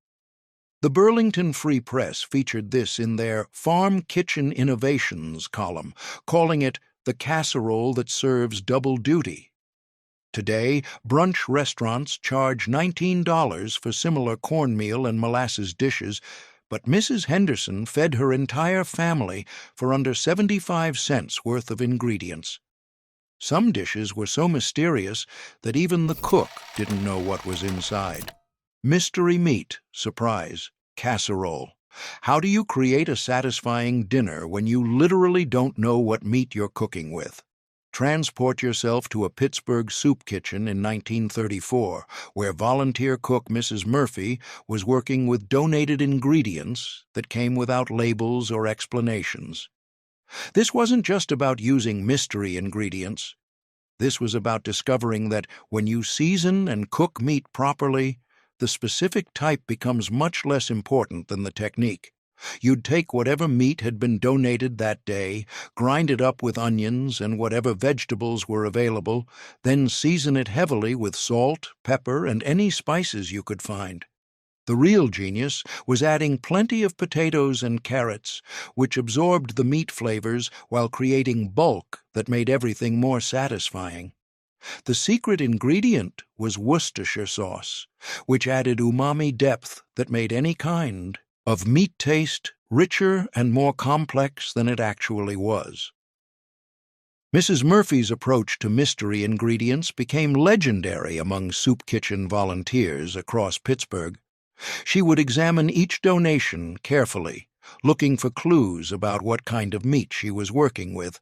The Burlington Free Press featured this in their Farm Kitchen Innovations column, calling it the casserole that serves double duty. Today, brunch restaurants charge $19 for similar cornmeal and molasses dishes, but Mrs. Henderson fed her entire family for under 75 cents worth of ingredients. Some dishes were so mysterious that even the cook didn't know what was inside. Mystery meat, surprise, casserole. How do you create a satisfying dinner when you literally don't know what meat you're cooking with? Transport yourself to a Pittsburgh soup kitchen in 1934, where volunteer cook Mrs. Murphy was working with donated ingredients that came without labels or explanations. This wasn't just about using mystery ingredients. This was about discovering that when you season and cook meat properly, the specific type becomes much less important than the technique. You'd take whatever meat had been donated that day, grind it up with onions and whatever vegetables were available, then season it heavily with salt, pepper, and any spices you could find. The real genius was adding plenty of potatoes and carrots, which absorbed the meat flavors while creating bulk that made everything more satisfying. The secret ingredient was Worcestershire sauce, which added umami depth that made any kind of meat taste richer and more complex than it actually was. Mrs. Murphy's approach to mystery ingredients became legendary among soup kitchen volunteers across Pittsburgh. She would examine each donation carefully, looking for clues about what kind of meat she was working with.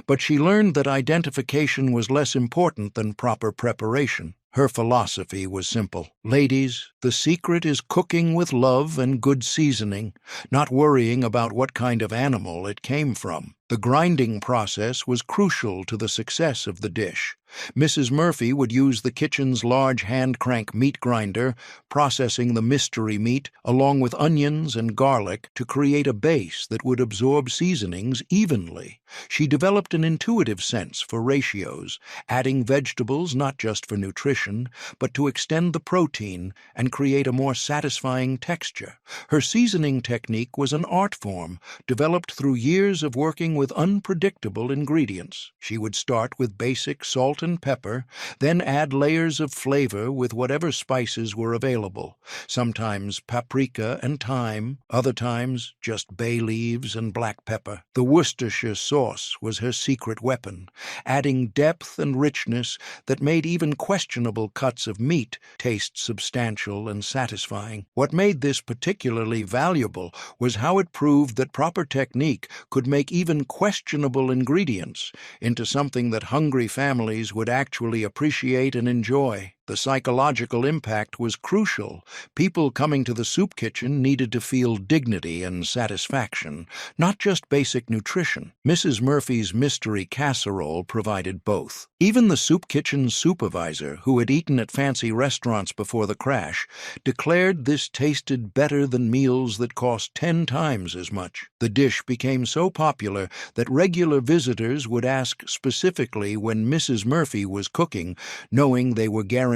But she learned that identification was less important than proper preparation. Her philosophy was simple. Ladies, the secret is cooking with love and good seasoning, not worrying about what kind of animal it came from. The grinding process was crucial to the success of the dish. Mrs. Murphy would use the kitchen's large hand-crank meat grinder, processing the mystery meat along with onions and garlic to create a base that would absorb seasonings evenly. She developed an intuitive sense for ratios, adding vegetables not just for nutrition, but to extend the protein and create a more satisfying texture. Her seasoning technique was an art form, developed through years of working with unpredictable ingredients. She would start with basic salt and pepper, then add layers of flavor with whatever spices were available, sometimes paprika and thyme, other times just bay leaves and black pepper. The Worcestershire sauce was her secret weapon, adding depth and richness that made even questionable cuts of meat taste substantial and satisfying. What made this particularly valuable was how it proved that proper technique could make even questionable ingredients into something that hungry families would actually appreciate and enjoy. The psychological impact was crucial. People coming to the soup kitchen needed to feel dignity and satisfaction, not just basic nutrition. Mrs. Murphy's mystery casserole provided both. Even the soup kitchen's supervisor, who had eaten at fancy restaurants before the crash, declared this tasted better than meals that cost 10 times as much. The dish became so popular that regular visitors would ask specifically when Mrs. Murphy was cooking, knowing they were guaranteed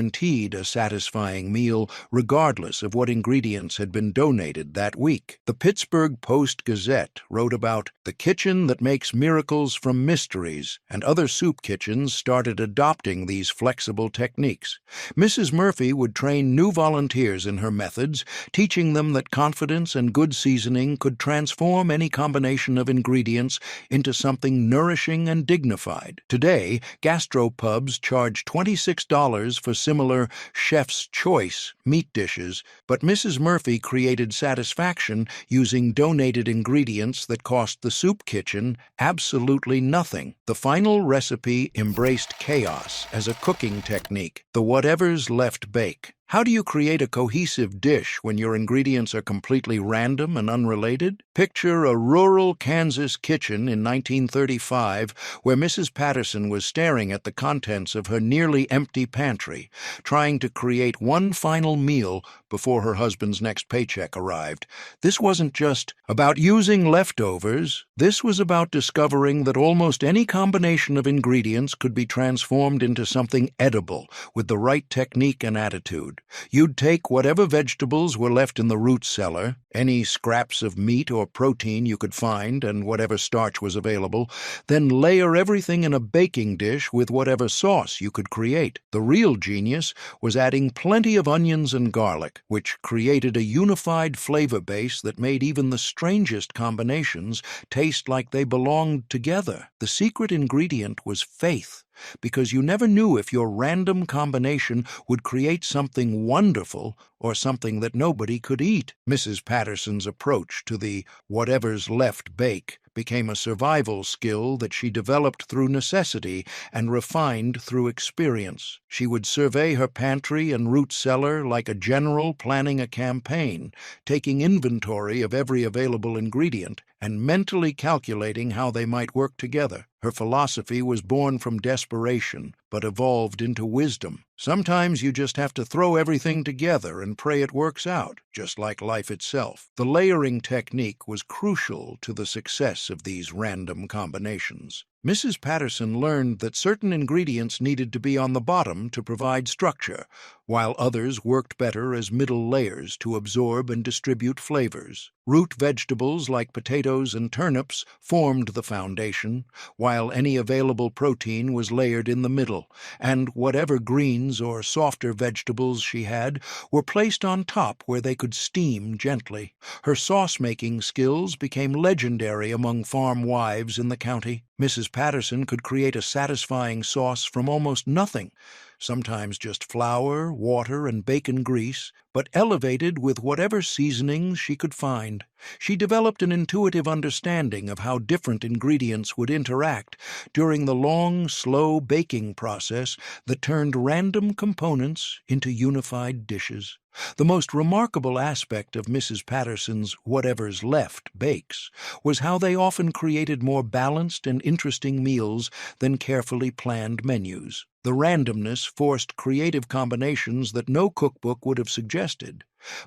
a satisfying meal regardless of what ingredients had been donated that week. The Pittsburgh Post-Gazette wrote about the kitchen that makes miracles from mysteries, and other soup kitchens started adopting these flexible techniques. Mrs. Murphy would train new volunteers in her methods, teaching them that confidence and good seasoning could transform any combination of ingredients into something nourishing and dignified. Today, gastropubs charge $26 for similar chef's choice meat dishes, but Mrs. Murphy created satisfaction using donated ingredients that cost the soup kitchen absolutely nothing. The final recipe embraced chaos as a cooking technique, the whatever's left bake. How do you create a cohesive dish when your ingredients are completely random and unrelated? Picture a rural Kansas kitchen in 1935 where Mrs. Patterson was staring at the contents of her nearly empty pantry, trying to create one final meal before her husband's next paycheck arrived. This wasn't just about using leftovers. This was about discovering that almost any combination of ingredients could be transformed into something edible with the right technique and attitude. You'd take whatever vegetables were left in the root cellar, any scraps of meat or protein you could find, and whatever starch was available, then layer everything in a baking dish with whatever sauce you could create. The real genius was adding plenty of onions and garlic, which created a unified flavor base that made even the strangest combinations taste like they belonged together. The secret ingredient was faith, because you never knew if your random combination would create something wonderful or something that nobody could eat. Mrs. Patterson's approach to the whatever's left bake became a survival skill that she developed through necessity and refined through experience. She would survey her pantry and root cellar like a general planning a campaign, taking inventory of every available ingredient and mentally calculating how they might work together. Her philosophy was born from desperation, but evolved into wisdom. Sometimes you just have to throw everything together and pray it works out, just like life itself. The layering technique was crucial to the success of these random combinations. Mrs. Patterson learned that certain ingredients needed to be on the bottom to provide structure, while others worked better as middle layers to absorb and distribute flavors. Root vegetables like potatoes and turnips formed the foundation, while any available protein was layered in the middle, and whatever greens or softer vegetables she had were placed on top where they could steam gently. Her sauce-making skills became legendary among farm wives in the county. Mrs. Patterson could create a satisfying sauce from almost nothing, sometimes just flour, water, and bacon grease, but elevated with whatever seasonings she could find. She developed an intuitive understanding of how different ingredients would interact during the long, slow baking process that turned random components into unified dishes. The most remarkable aspect of Mrs. Patterson's whatever's left bakes was how they often created more balanced and interesting meals than carefully planned menus. The randomness forced creative combinations that no cookbook would have suggested,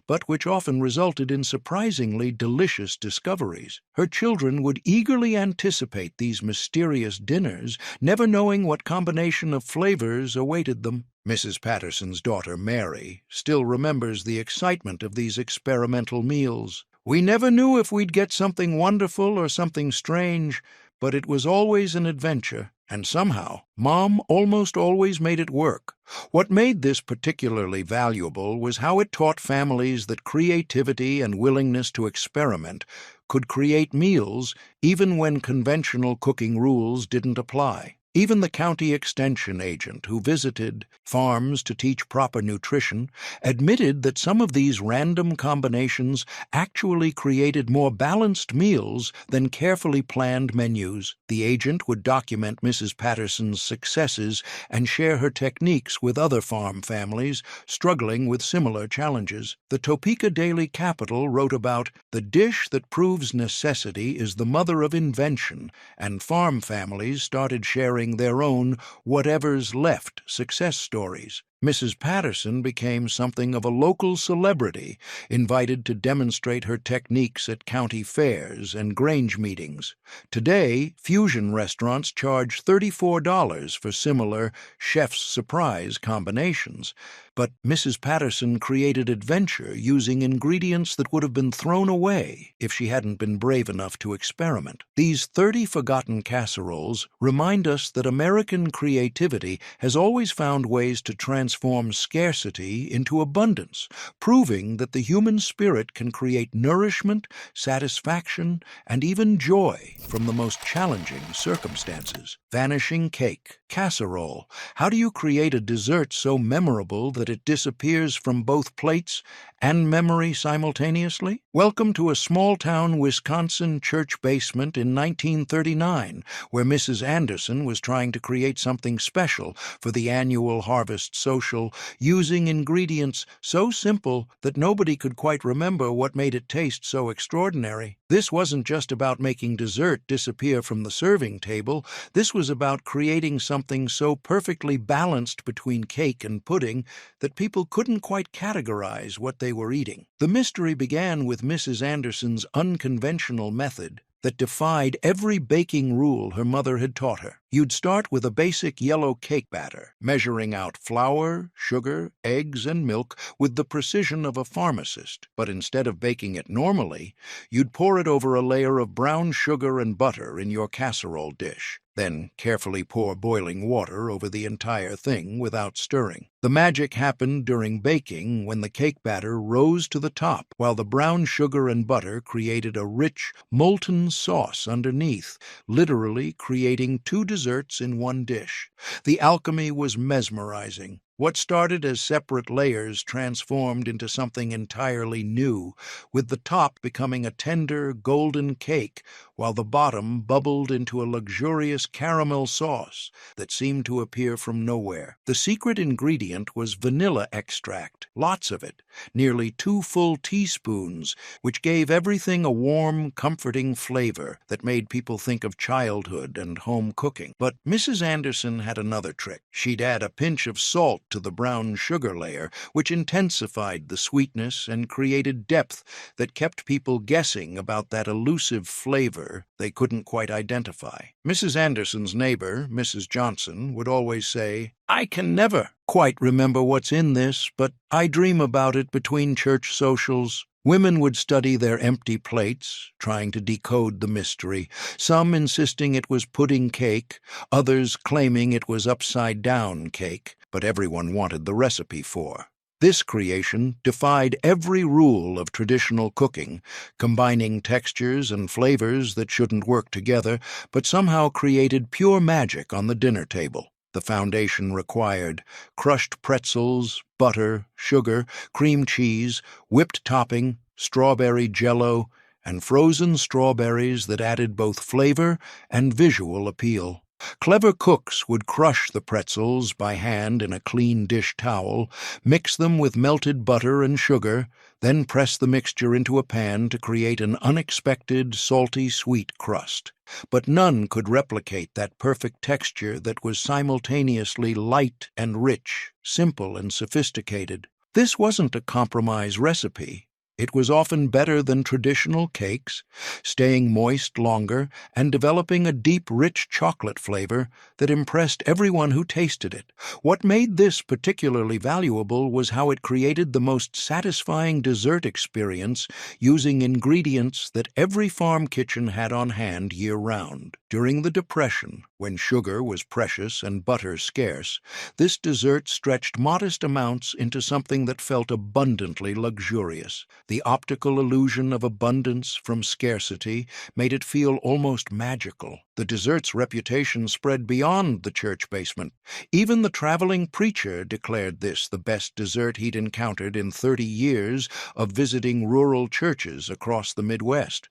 but which often resulted in surprisingly delicious discoveries. Her children would eagerly anticipate these mysterious dinners, never knowing what combination of flavors awaited them. Mrs. Patterson's daughter, Mary, still remembers the excitement of these experimental meals. "We never knew if we'd get something wonderful or something strange, but it was always an adventure, and somehow Mom almost always made it work." What made this particularly valuable was how it taught families that creativity and willingness to experiment could create meals even when conventional cooking rules didn't apply. Even the county extension agent who visited farms to teach proper nutrition admitted that some of these random combinations actually created more balanced meals than carefully planned menus. The agent would document Mrs. Patterson's successes and share her techniques with other farm families struggling with similar challenges. The Topeka Daily Capital wrote about "the dish that proves necessity is the mother of invention," and farm families started sharing their own whatever's left success stories. Mrs. Patterson became something of a local celebrity, invited to demonstrate her techniques at county fairs and Grange meetings. Today, fusion restaurants charge $34 for similar chef's surprise combinations. But Mrs. Patterson created adventure using ingredients that would have been thrown away if she hadn't been brave enough to experiment. These 30 forgotten casseroles remind us that American creativity has always found ways to transform scarcity into abundance, proving that the human spirit can create nourishment, satisfaction, and even joy from the most challenging circumstances. Vanishing cake, casserole. How do you create a dessert so memorable that it disappears from both plates and memory simultaneously? Welcome to a small-town Wisconsin church basement in 1939, where Mrs. Anderson was trying to create something special for the annual harvest social, using ingredients so simple that nobody could quite remember what made it taste so extraordinary. This wasn't just about making dessert disappear from the serving table. This was about creating something so perfectly balanced between cake and pudding that people couldn't quite categorize what they were eating. The mystery began with Mrs. Anderson's unconventional method that defied every baking rule her mother had taught her. You'd start with a basic yellow cake batter, measuring out flour, sugar, eggs, and milk with the precision of a pharmacist. But instead of baking it normally, you'd pour it over a layer of brown sugar and butter in your casserole dish. Then carefully pour boiling water over the entire thing without stirring. The magic happened during baking when the cake batter rose to the top, while the brown sugar and butter created a rich, molten sauce underneath, literally creating two desserts in one dish. The alchemy was mesmerizing. What started as separate layers transformed into something entirely new, with the top becoming a tender, golden cake, while the bottom bubbled into a luxurious caramel sauce that seemed to appear from nowhere. The secret ingredient was vanilla extract, lots of it, nearly 2 full teaspoons, which gave everything a warm, comforting flavor that made people think of childhood and home cooking. But Mrs. Anderson had another trick. She'd add a pinch of salt to the brown sugar layer, which intensified the sweetness and created depth that kept people guessing about that elusive flavor they couldn't quite identify. Mrs. Anderson's neighbor, Mrs. Johnson, would always say, "I can never quite remember what's in this, but I dream about it between church socials." Women would study their empty plates, trying to decode the mystery, some insisting it was pudding cake, others claiming it was upside-down cake, but everyone wanted the recipe for. This creation defied every rule of traditional cooking, combining textures and flavors that shouldn't work together, but somehow created pure magic on the dinner table. The foundation required crushed pretzels, butter, sugar, cream cheese, whipped topping, strawberry jello, and frozen strawberries that added both flavor and visual appeal. Clever cooks would crush the pretzels by hand in a clean dish towel, mix them with melted butter and sugar, then press the mixture into a pan to create an unexpected, salty, sweet crust. But none could replicate that perfect texture that was simultaneously light and rich, simple and sophisticated. This wasn't a compromise recipe. It was often better than traditional cakes, staying moist longer and developing a deep, rich chocolate flavor that impressed everyone who tasted it. What made this particularly valuable was how it created the most satisfying dessert experience using ingredients that every farm kitchen had on hand year-round. During the Depression, when sugar was precious and butter scarce, this dessert stretched modest amounts into something that felt abundantly luxurious. The optical illusion of abundance from scarcity made it feel almost magical. The dessert's reputation spread beyond the church basement. Even the traveling preacher declared this the best dessert he'd encountered in 30 years of visiting rural churches across the Midwest.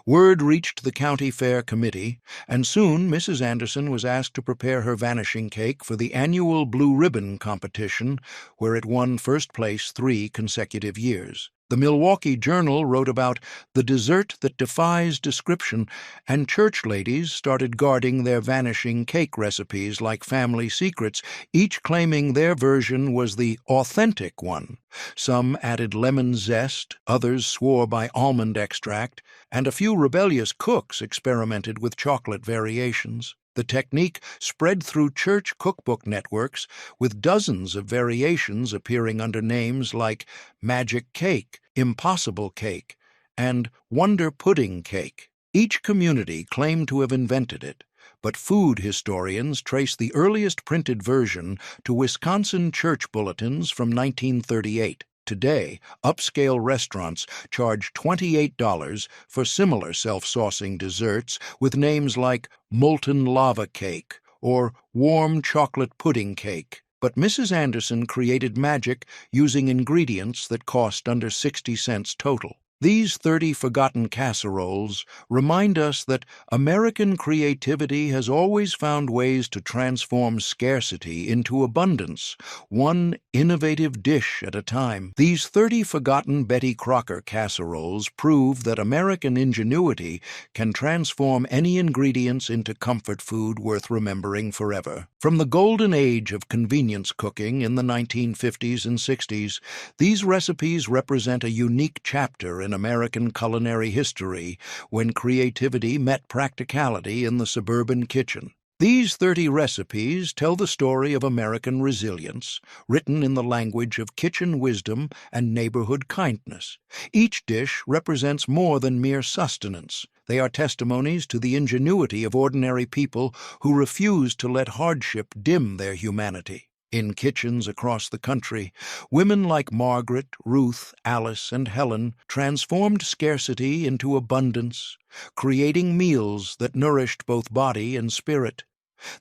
Word reached the county fair committee, and soon Mrs. Anderson was asked to prepare her vanishing cake for the annual Blue Ribbon competition, where it won first place 3 consecutive years. The Milwaukee Journal wrote about the dessert that defies description, and church ladies started guarding their vanishing cake recipes like family secrets, each claiming their version was the authentic one. Some added lemon zest, others swore by almond extract, and a few rebellious cooks experimented with chocolate variations. The technique spread through church cookbook networks, with dozens of variations appearing under names like Magic Cake, Impossible Cake, and Wonder Pudding Cake. Each community claimed to have invented it, but food historians trace the earliest printed version to Wisconsin church bulletins from 1938. Today, upscale restaurants charge $28 for similar self-saucing desserts with names like Molten Lava Cake or Warm Chocolate Pudding Cake. But Mrs. Anderson created magic using ingredients that cost under 60 cents total. These 30 forgotten casseroles remind us that American creativity has always found ways to transform scarcity into abundance, one innovative dish at a time. These 30 forgotten Betty Crocker casseroles prove that American ingenuity can transform any ingredients into comfort food worth remembering forever. From the golden age of convenience cooking in the 1950s and 60s, these recipes represent a unique chapter in American culinary history when creativity met practicality in the suburban kitchen. These 30 recipes tell the story of American resilience, written in the language of kitchen wisdom and neighborhood kindness. Each dish represents more than mere sustenance. They are testimonies to the ingenuity of ordinary people who refuse to let hardship dim their humanity. In kitchens across the country, women like Margaret, Ruth, Alice, and Helen transformed scarcity into abundance, creating meals that nourished both body and spirit.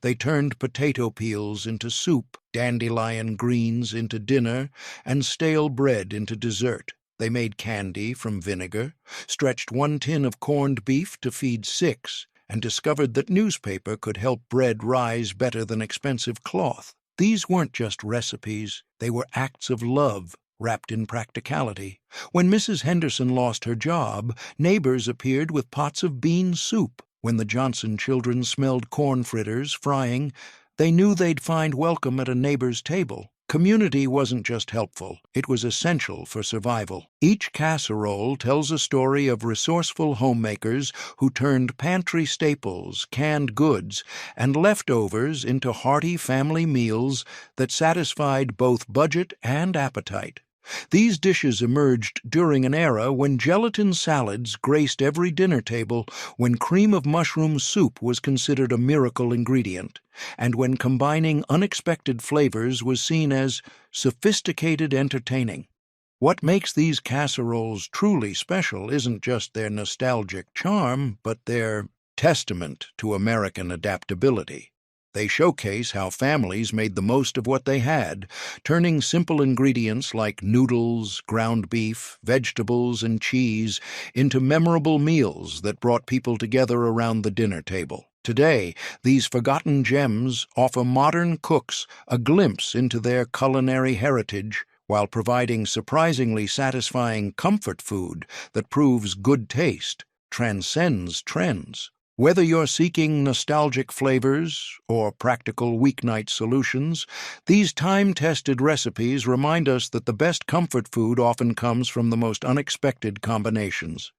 They turned potato peels into soup, dandelion greens into dinner, and stale bread into dessert. They made candy from vinegar, stretched 1 tin of corned beef to feed 6, and discovered that newspaper could help bread rise better than expensive cloth. These weren't just recipes, they were acts of love wrapped in practicality. When Mrs. Henderson lost her job, neighbors appeared with pots of bean soup. When the Johnson children smelled corn fritters frying, they knew they'd find welcome at a neighbor's table. Community wasn't just helpful, it was essential for survival. Each casserole tells a story of resourceful homemakers who turned pantry staples, canned goods, and leftovers into hearty family meals that satisfied both budget and appetite. These dishes emerged during an era when gelatin salads graced every dinner table, when cream of mushroom soup was considered a miracle ingredient, and when combining unexpected flavors was seen as sophisticated entertaining. What makes these casseroles truly special isn't just their nostalgic charm, but their testament to American adaptability. They showcase how families made the most of what they had, turning simple ingredients like noodles, ground beef, vegetables, and cheese into memorable meals that brought people together around the dinner table. Today, these forgotten gems offer modern cooks a glimpse into their culinary heritage while providing surprisingly satisfying comfort food that proves good taste transcends trends. Whether you're seeking nostalgic flavors or practical weeknight solutions, these time-tested recipes remind us that the best comfort food often comes from the most unexpected combinations.